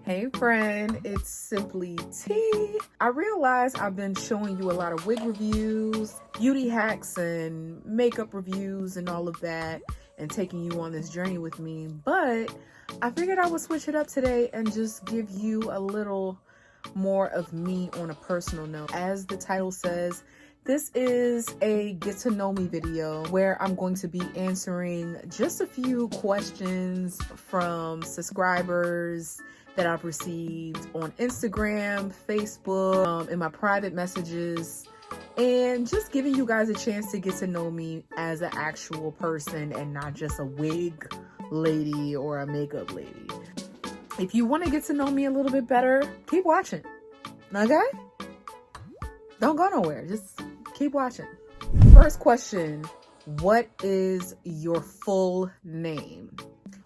Hey friend, it's Simply T. I realize I've been showing you a lot of wig reviews, beauty hacks, and makeup reviews and all of that, and taking you on this journey with me, but I figured I would switch it up today and just give you a little more of me on a personal note. As the title says, this is a get to know me video where I'm going to be answering just a few questions from subscribers that I've received on Instagram, Facebook, in my private messages, and just giving you guys a chance to get to know me as an actual person and not just a wig lady or a makeup lady. If you want to get to know me a little bit better, keep watching, okay? Don't go nowhere, just keep watching. First question, what is your full name?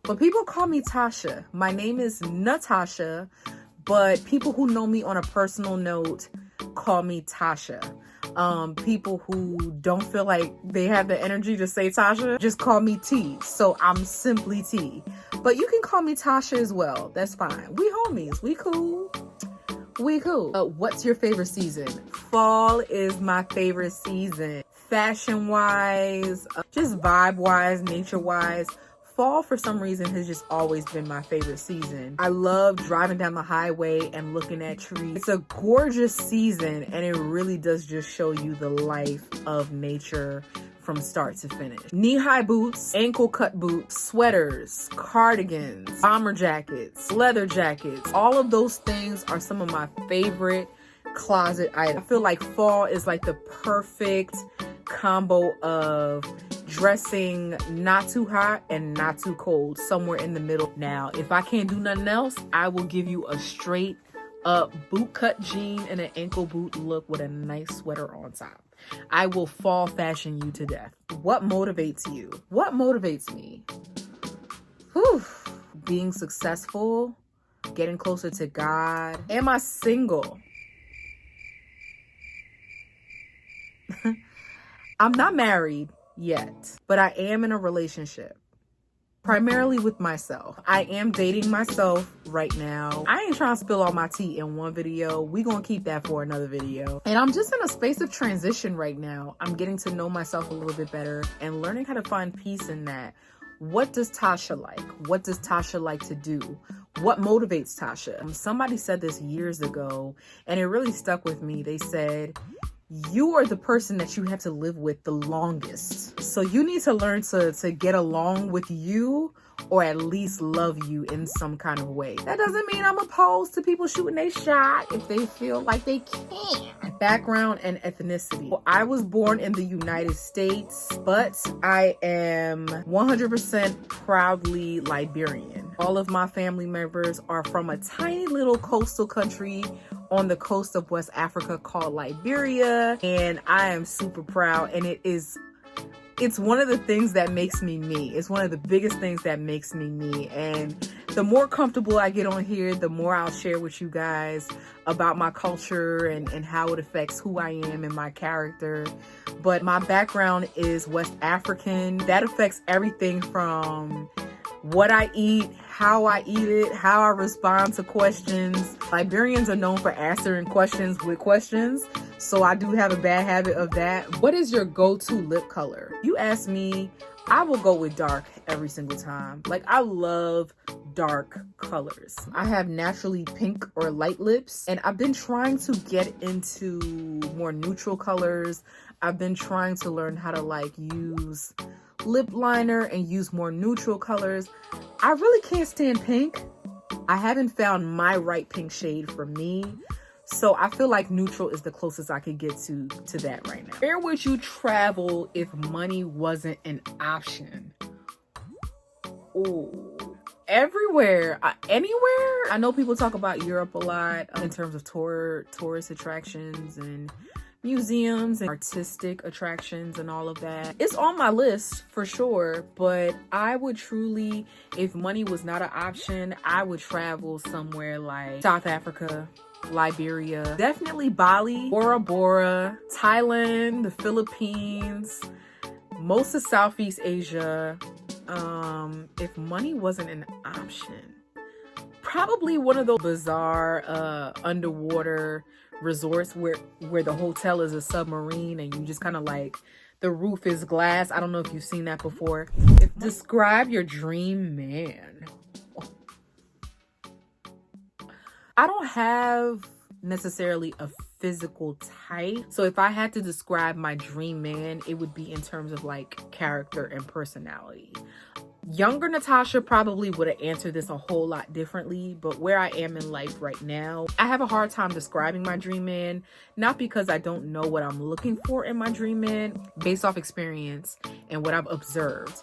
But people call me Tasha. My name is Natasha, but people who know me on a personal note call me Tasha. People who don't feel like they have the energy to say Tasha just call me T. So I'm Simply T. But you can call me Tasha as well. That's fine. We homies. We cool. We cool. What's your favorite season? Fall is my favorite season. Fashion-wise, just vibe-wise, nature-wise. Fall, for some reason, has just always been my favorite season. I love driving down the highway and looking at trees. It's a gorgeous season, and it really does just show you the life of nature from start to finish. Knee-high boots, ankle-cut boots, sweaters, cardigans, bomber jackets, leather jackets. All of those things are some of my favorite closet items. I feel like fall is like the perfect combo of dressing not too hot and not too cold, somewhere in the middle. Now, if I can't do nothing else, I will give you a straight up boot cut jean and an ankle boot look with a nice sweater on top. I will fall fashion you to death. What motivates you? What motivates me? Whew. Being successful, getting closer to God. Am I single? I'm not married yet, but I am in a relationship, primarily with myself. I am dating myself right now. I ain't trying to spill all my tea in one video. We gonna keep that for another video. And I'm just in a space of transition right now. I'm getting to know myself a little bit better and learning how to find peace in that. What does Tasha like? What does Tasha like to do? What motivates Tasha? Somebody said this years ago, and it really stuck with me. They said, you are the person that you have to live with the longest. So you need to learn to get along with you, or at least love you in some kind of way. That doesn't mean I'm opposed to people shooting their shot if they feel like they can. Background and ethnicity. Well, I was born in the United States, but I am 100% proudly Liberian. All of my family members are from a tiny little coastal country on the coast of West Africa called Liberia, and I am super proud. And it's one of the things that makes me me. It's one of the biggest things that makes me me. And the more comfortable I get on here, the more I'll share with you guys about my culture and how it affects who I am and my character. But my background is West African. That affects everything from what I eat, how I eat it, how I respond to questions. Liberians are known for answering questions with questions, so I do have a bad habit of that. What is your go-to lip color? You ask me, I will go with dark every single time. Like, I love dark colors. I have naturally pink or light lips, and I've been trying to get into more neutral colors. I've been trying to learn how to like use lip liner and use more neutral colors. I really can't stand pink. I haven't found my right pink shade for me. So I feel like neutral is the closest I could get to that right now. Where would you travel if money wasn't an option? Ooh, everywhere, anywhere. I know people talk about Europe a lot in terms of tourist attractions and museums and artistic attractions and all of that. It's on my list for sure, but I would truly, if money was not an option, I would travel somewhere like South Africa, Liberia, definitely Bali, Bora Bora, Thailand, the Philippines, most of Southeast Asia. If money wasn't an option, Probably one of those bizarre underwater resorts where the hotel is a submarine and you just kind of like, the roof is glass. I don't know if you've seen that before. Describe your dream man. I don't have necessarily a physical type. So if I had to describe my dream man, it would be in terms of like character and personality. Younger Natasha probably would have answered this a whole lot differently, but where I am in life right now, I have a hard time describing my dream man, not because I don't know what I'm looking for in my dream man, based off experience and what I've observed.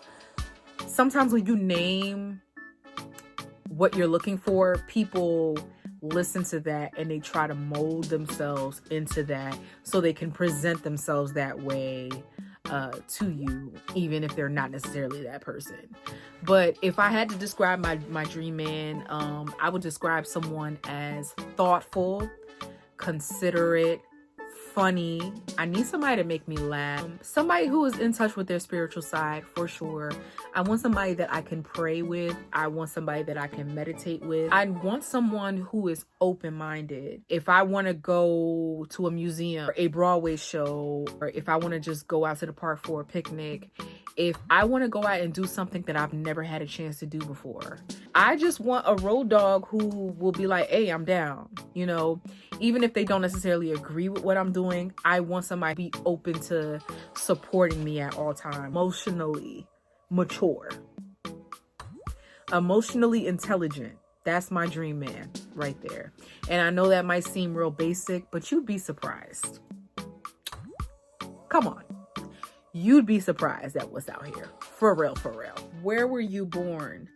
Sometimes when you name what you're looking for, people listen to that and they try to mold themselves into that so they can present themselves that way to you, even if they're not necessarily that person. But if I had to describe my dream man, I would describe someone as thoughtful, considerate, funny. I need somebody to make me laugh. Somebody who is in touch with their spiritual side, for sure. I want somebody that I can pray with. I want somebody that I can meditate with. I want someone who is open-minded. If I want to go to a museum or a Broadway show, or if I want to just go out to the park for a picnic, if I want to go out and do something that I've never had a chance to do before, I just want a road dog who will be like, hey, I'm down. You know, even if they don't necessarily agree with what I'm doing, I want somebody to be open to supporting me at all times. Emotionally mature, emotionally intelligent. That's my dream man right there. And I know that might seem real basic, but you'd be surprised. Come on. You'd be surprised at what's out here. For real, for real. Where were you born?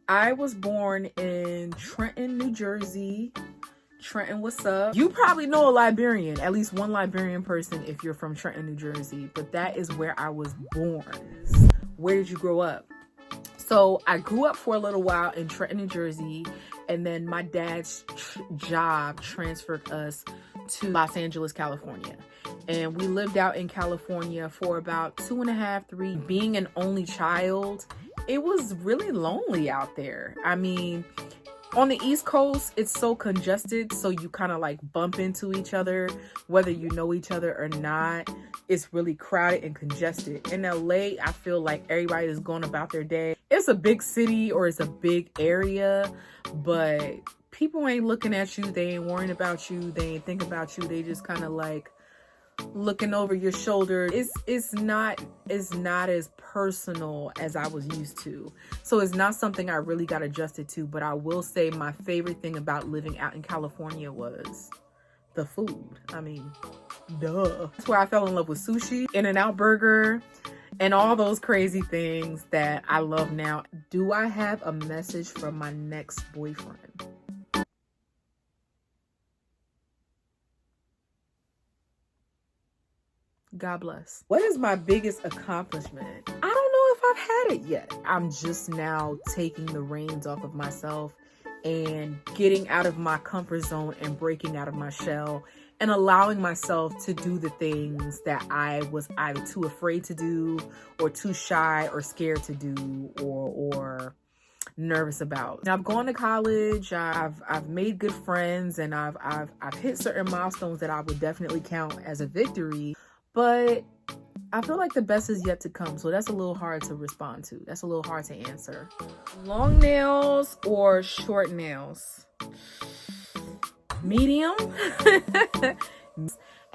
I was born in Trenton, New Jersey. Trenton, what's up? You probably know a Liberian, at least one Liberian person if you're from Trenton, New Jersey, but that is where I was born. Where did you grow up? So I grew up for a little while in Trenton, New Jersey, and then my dad's job transferred us to Los Angeles, California. And we lived out in California for about 2.5, 3. Being an only child, it was really lonely out there. I mean, on the East Coast, it's so congested, so you kind of like bump into each other, whether you know each other or not. It's really crowded and congested. In LA, I feel like everybody is going about their day. It's a big city or it's a big area, but people ain't looking at you. They ain't worrying about you. They ain't thinking about you. They just kind of like looking over your shoulder. It's not as personal as I was used to. So it's not something I really got adjusted to, but I will say my favorite thing about living out in California was the food. I mean, duh. That's where I fell in love with sushi, In-N-Out Burger, and all those crazy things that I love now. Do I have a message from my next boyfriend? God bless. What is my biggest accomplishment? I don't know if I've had it yet. I'm just now taking the reins off of myself and getting out of my comfort zone and breaking out of my shell and allowing myself to do the things that I was either too afraid to do or too shy or scared to do or nervous about. Now, I've gone to college, I've made good friends, and I've hit certain milestones that I would definitely count as a victory. But I feel like the best is yet to come. So that's a little hard to respond to. That's a little hard to answer. Long nails or short nails? Medium.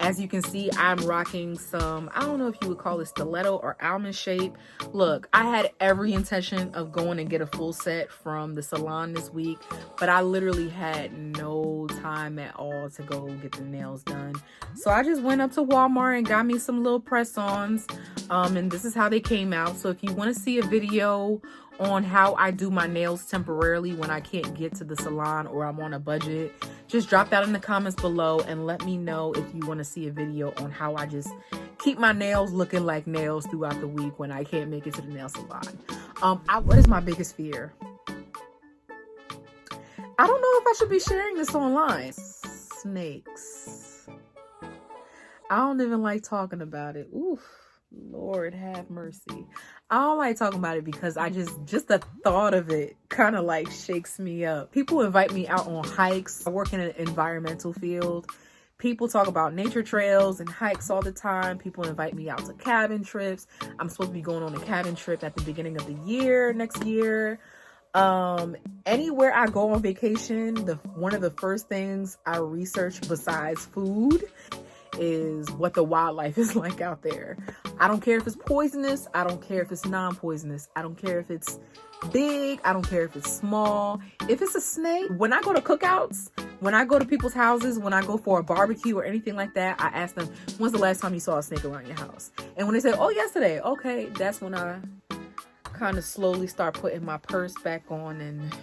As you can see, I'm rocking some, I don't know if you would call it stiletto or almond shape. Look, I had every intention of going and get a full set from the salon this week, but I literally had no time at all to go get the nails done. So I just went up to Walmart and got me some little press-ons, and this is how they came out. So if you want to see a video on how I do my nails temporarily when I can't get to the salon or I'm on a budget, just drop that in the comments below and let me know if you want to see a video on how I just keep my nails looking like nails throughout the week when I can't make it to the nail salon. What is my biggest fear? I don't know if I should be sharing this online. Snakes. I don't even like talking about it. Oof. Lord have mercy. I don't like talking about it because I just the thought of it kind of like shakes me up. People invite me out on hikes. I work in an environmental field. People talk about nature trails and hikes all the time. People invite me out to cabin trips. I'm supposed to be going on a cabin trip at the beginning of the year, next year. Anywhere I go on vacation, one of the first things I research besides food is what the wildlife is like out there. I don't care if it's poisonous. I don't care if it's non-poisonous. I don't care if it's big. I don't care if it's small. If it's a snake, when I go to cookouts, when I go to people's houses, when I go for a barbecue or anything like that, I ask them, when's the last time you saw a snake around your house? And when they say, oh, yesterday, okay, that's when I kind of slowly start putting my purse back on and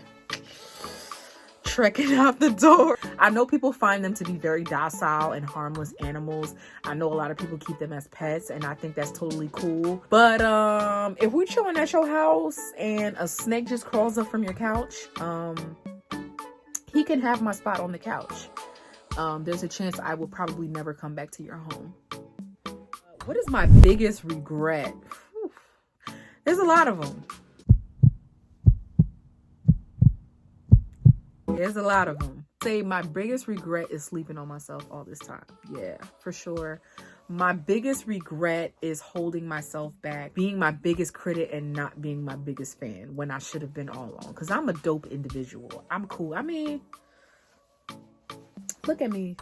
trekking out the door. I know people find them to be very docile and harmless animals. I know a lot of people keep them as pets, and I think that's totally cool. But if we're chilling at your house and a snake just crawls up from your couch, he can have my spot on the couch. There's a chance I will probably never come back to your home. What is my biggest regret? Whew. There's a lot of them. There's a lot of them. Say my biggest regret is sleeping on myself all this time. Yeah, for sure. My biggest regret is holding myself back, being my biggest critic and not being my biggest fan when I should have been all along. Because I'm a dope individual. I'm cool. I mean, look at me.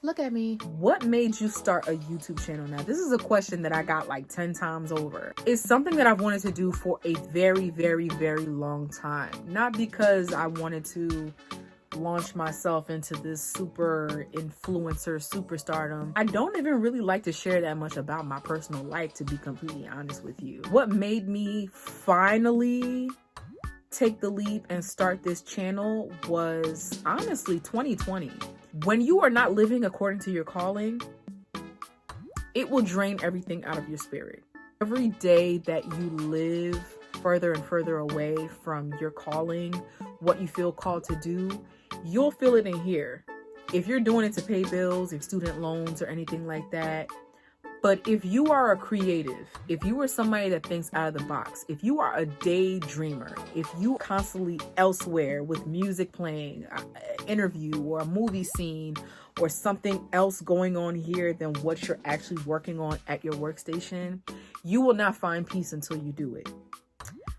Look at me. What made you start a YouTube channel? Now, this is a question that I got like 10 times over. It's something that I've wanted to do for a very, very, very long time. Not because I wanted to launch myself into this super influencer superstardom. I don't even really like to share that much about my personal life, to be completely honest with you. What made me finally take the leap and start this channel was honestly 2020. When you are not living according to your calling, it will drain everything out of your spirit. Every day that you live further and further away from your calling, what you feel called to do, you'll feel it in here. If you're doing it to pay bills, if student loans or anything like that. But if you are a creative, if you are somebody that thinks out of the box, if you are a daydreamer, if you constantly elsewhere with music playing, an interview or a movie scene or something else going on here than what you're actually working on at your workstation, you will not find peace until you do it.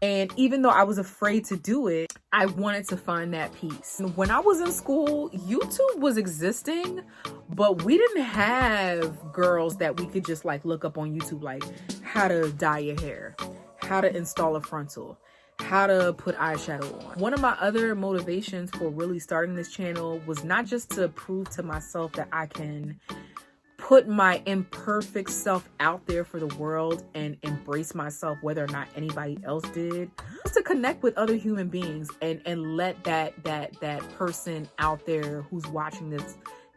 And even though I was afraid to do it, I wanted to find that peace. When I was in school, YouTube was existing, but we didn't have girls that we could just like look up on YouTube, like how to dye your hair, how to install a frontal, how to put eyeshadow on. One of my other motivations for really starting this channel was not just to prove to myself that I can put my imperfect self out there for the world and embrace myself whether or not anybody else did. Just to connect with other human beings and let that person out there who's watching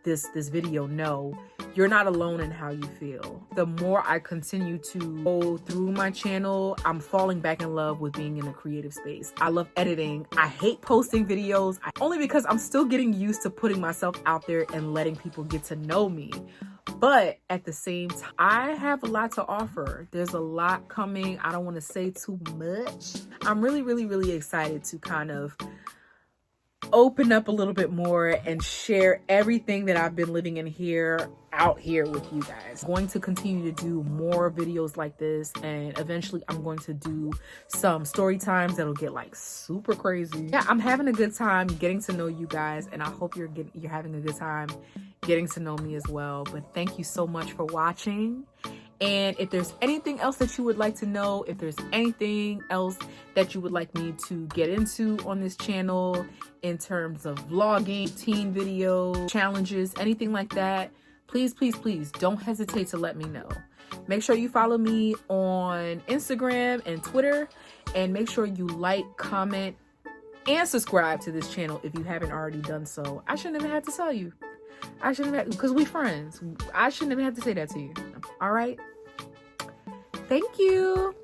this video know you're not alone in how you feel. The more I continue to go through my channel, I'm falling back in love with being in a creative space. I love editing. I hate posting videos, only because I'm still getting used to putting myself out there and letting people get to know me. But at the same time, I have a lot to offer. There's a lot coming. I don't want to say too much. I'm really, really, really excited to kind of open up a little bit more and share everything that I've been living in here out here with you guys. I'm going to continue to do more videos like this, and eventually I'm going to do some story times that'll get like super crazy. Yeah, I'm having a good time getting to know you guys, and I hope you're having a good time getting to know me as well. But thank you so much for watching. And if there's anything else that you would like to know, if there's anything else that you would like me to get into on this channel in terms of vlogging, teen video, challenges, anything like that, please, please, please don't hesitate to let me know. Make sure you follow me on Instagram and Twitter, and make sure you like, comment, and subscribe to this channel if you haven't already done so. I shouldn't have had to tell you. I shouldn't have, because we friends. I shouldn't have had to say that to you. All right. Thank you.